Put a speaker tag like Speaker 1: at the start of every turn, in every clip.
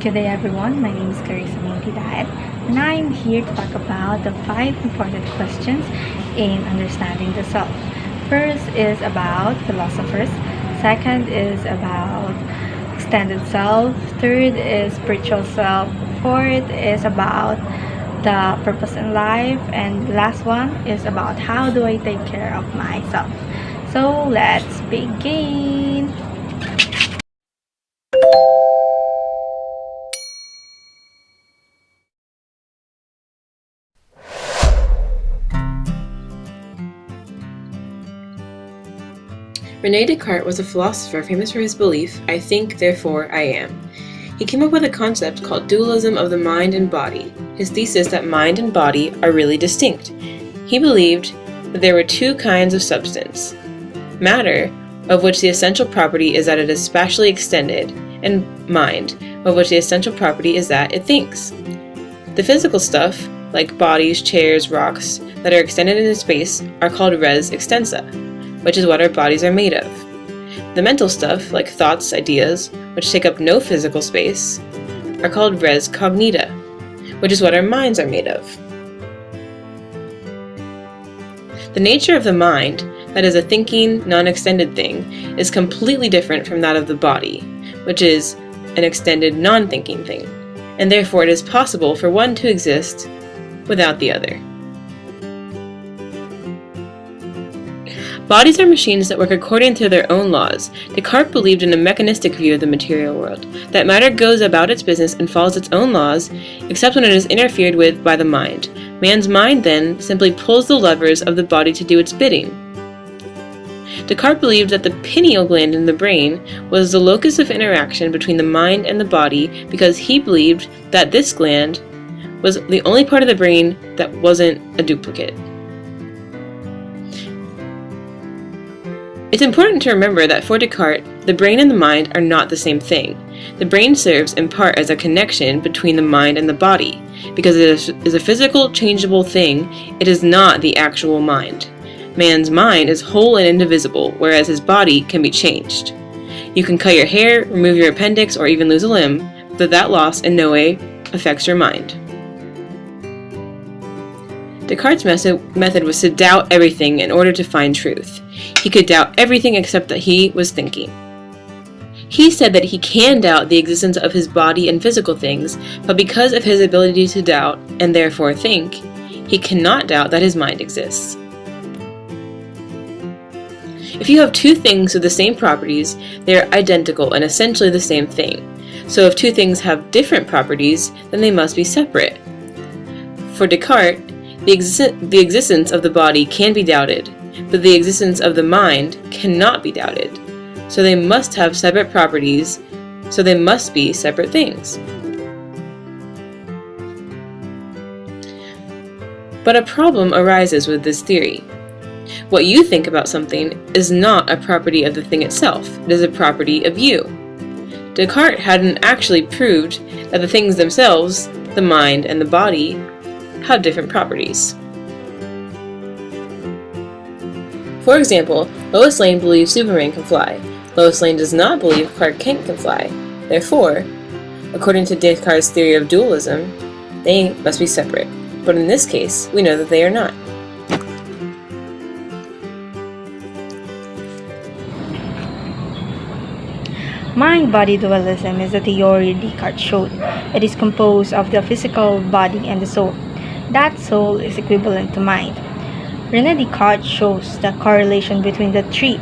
Speaker 1: Good day everyone, my name is CLARISSA DAET, and I am here to talk about the 5 important questions in understanding the self. First is about philosophers, second is about extended self, third is spiritual self, fourth is about the purpose in life, and the last one is about how do I take care of myself. So let's begin!
Speaker 2: René Descartes was a philosopher famous for his belief, I think, therefore I am. He came up with a concept called dualism of the mind and body, his thesis that mind and body are really distinct. He believed that there were two kinds of substance: matter, of which the essential property is that it is spatially extended, and mind, of which the essential property is that it thinks. The physical stuff, like bodies, chairs, rocks, that are extended into space are called res extensa, which is what our bodies are made of. The mental stuff, like thoughts, ideas, which take up no physical space, are called res cognita, which is what our minds are made of. The nature of the mind, that is a thinking, non-extended thing, is completely different from that of the body, which is an extended, non-thinking thing, and therefore it is possible for one to exist without the other. Bodies are machines that work according to their own laws. Descartes believed in a mechanistic view of the material world, that matter goes about its business and follows its own laws, except when it is interfered with by the mind. Man's mind, then, simply pulls the levers of the body to do its bidding. Descartes believed that the pineal gland in the brain was the locus of interaction between the mind and the body because he believed that this gland was the only part of the brain that wasn't a duplicate. It's important to remember that for Descartes, the brain and the mind are not the same thing. The brain serves in part as a connection between the mind and the body. Because it is a physical, changeable thing, it is not the actual mind. Man's mind is whole and indivisible, whereas his body can be changed. You can cut your hair, remove your appendix, or even lose a limb, but that loss in no way affects your mind. Descartes' method was to doubt everything in order to find truth. He could doubt everything except that he was thinking. He said that he can doubt the existence of his body and physical things, but because of his ability to doubt, and therefore think, he cannot doubt that his mind exists. If you have two things with the same properties, they are identical and essentially the same thing. So if two things have different properties, then they must be separate. For Descartes, the existence of the body can be doubted, but the existence of the mind cannot be doubted. So they must have separate properties, so they must be separate things. But a problem arises with this theory. What you think about something is not a property of the thing itself, it is a property of you. Descartes hadn't actually proved that the things themselves, the mind and the body, have different properties. For example, Lois Lane believes Superman can fly. Lois Lane does not believe Clark Kent can fly. Therefore, according to Descartes' theory of dualism, they must be separate. But in this case, we know that they are not.
Speaker 1: Mind-body dualism is a theory Descartes showed. It is composed of the physical body and the soul. That soul is equivalent to mind. René Descartes shows the correlation between the three: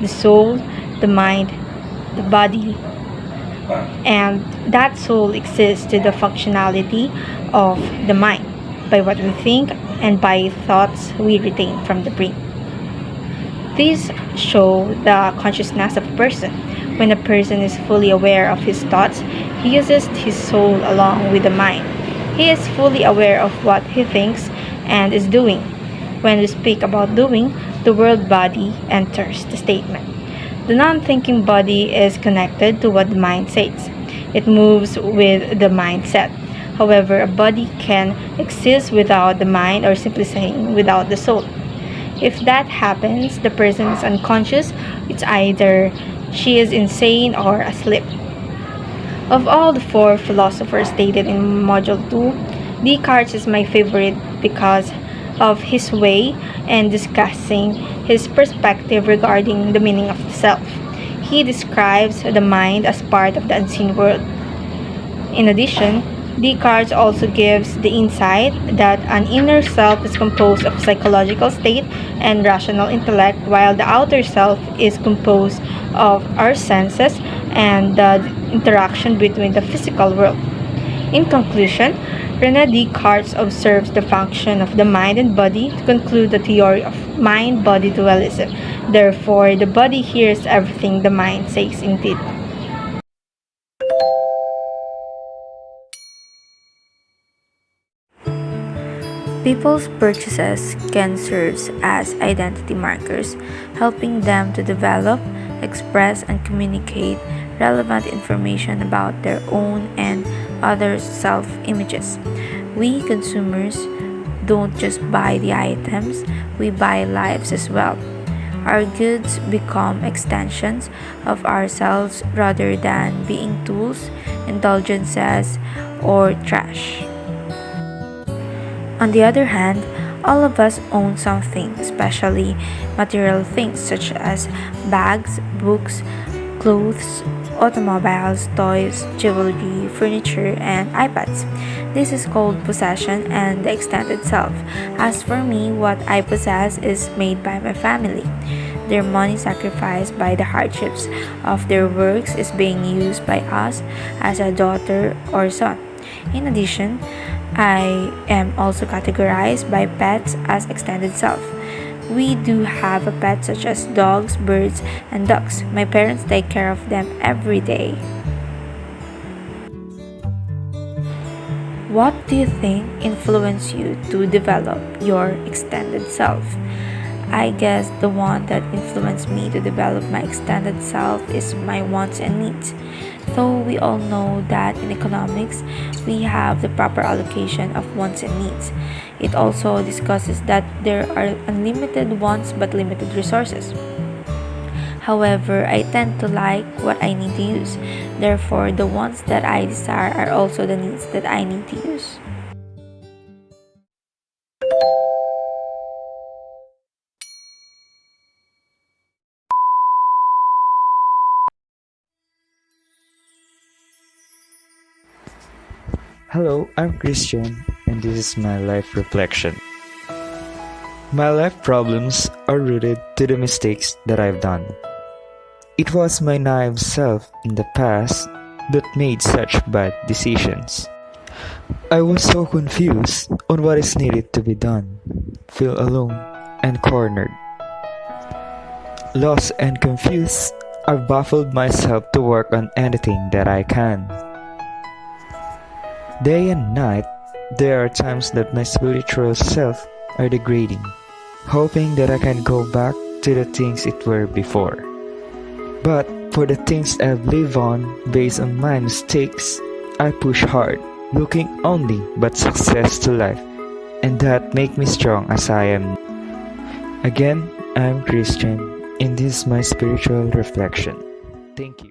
Speaker 1: the soul, the mind, the body, and that soul exists to the functionality of the mind, by what we think and by thoughts we retain from the brain. These show the consciousness of a person. When a person is fully aware of his thoughts, he uses his soul along with the mind. He is fully aware of what he thinks and is doing. When we speak about doing, the word body enters the statement. The non-thinking body is connected to what the mind says. It moves with the mindset. However, a body can exist without the mind, or simply saying without the soul. If that happens, the person is unconscious. It's either she is insane or asleep. Of all the four philosophers stated in Module 2, Descartes is my favorite because of his way in discussing his perspective regarding the meaning of the self. He describes the mind as part of the unseen world. In addition, Descartes also gives the insight that an inner self is composed of psychological state and rational intellect, while the outer self is composed of our senses and the interaction between the physical world. In conclusion, René Descartes observes the function of the mind and body to conclude the theory of mind-body dualism. Therefore, the body hears everything the mind says indeed.
Speaker 3: People's purchases can serve as identity markers, helping them to develop, express, and communicate relevant information about their own and others' self-images. We consumers don't just buy the items, we buy lives as well. Our goods become extensions of ourselves rather than being tools, indulgences, or trash. On the other hand, all of us own something, especially material things such as bags, books, clothes, automobiles, toys, jewelry, furniture, and iPads. This is called possession and the extended self. As for me, what I possess is made by my family. Their money sacrificed by the hardships of their works is being used by us as a daughter or son. In addition, I am also categorized by pets as extended self. We do have a pet such as dogs, birds, and ducks. My parents take care of them every day. What do you think influenced you to develop your extended self? I guess the one that influenced me to develop my extended self is my wants and needs. Though we all know that in economics, we have the proper allocation of wants and needs. It also discusses that there are unlimited wants but limited resources. However, I tend to like what I need to use. Therefore, the wants that I desire are also the needs that I need to use.
Speaker 4: Hello, I'm Christian, and this is my life reflection. My life problems are rooted to the mistakes that I've done. It was my naive self in the past that made such bad decisions. I was so confused on what is needed to be done, feel alone and cornered. Lost and confused, I've baffled myself to work on anything that I can. Day and night, there are times that my spiritual self are degrading, hoping that I can go back to the things it were before. But for the things I've lived on based on my mistakes, I push hard, looking only but success to life, and that make me strong as I am. Again, I'm Christian, and this is my spiritual reflection. Thank you.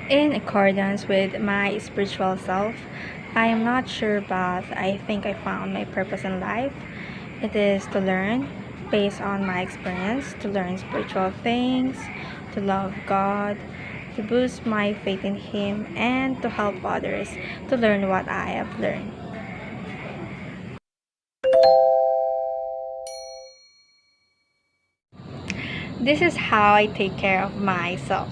Speaker 1: In accordance with my spiritual self, I am not sure, but I think I found my purpose in life. It is to learn, based on my experience, to learn spiritual things, to love God, to boost my faith in Him, and to help others to learn what I have learned. This is how I take care of myself.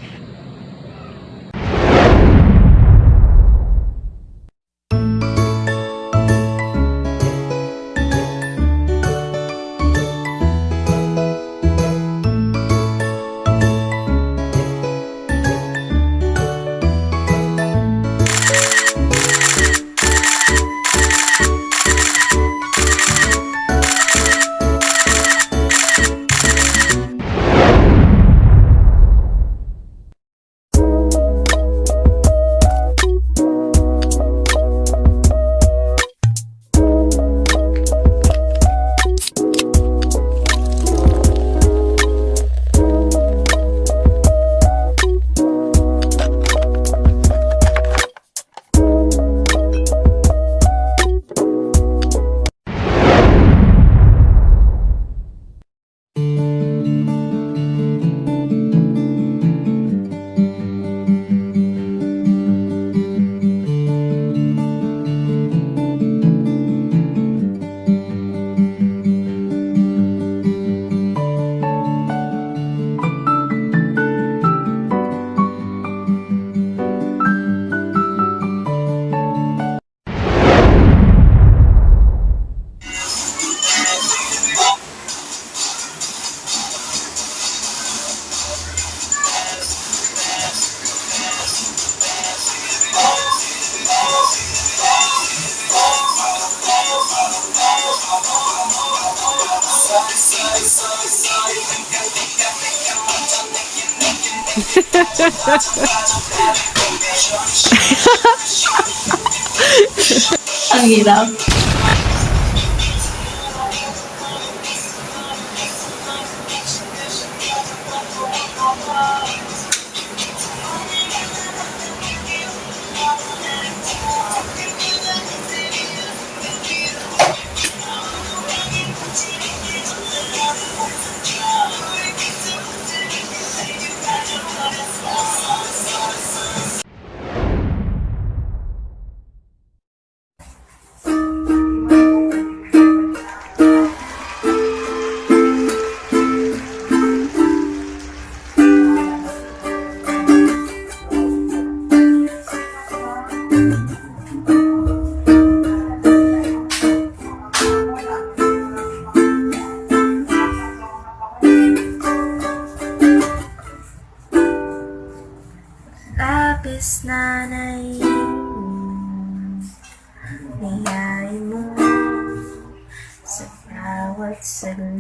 Speaker 5: Ang hirap.
Speaker 3: Labis na niyay mo sa bawat saglit.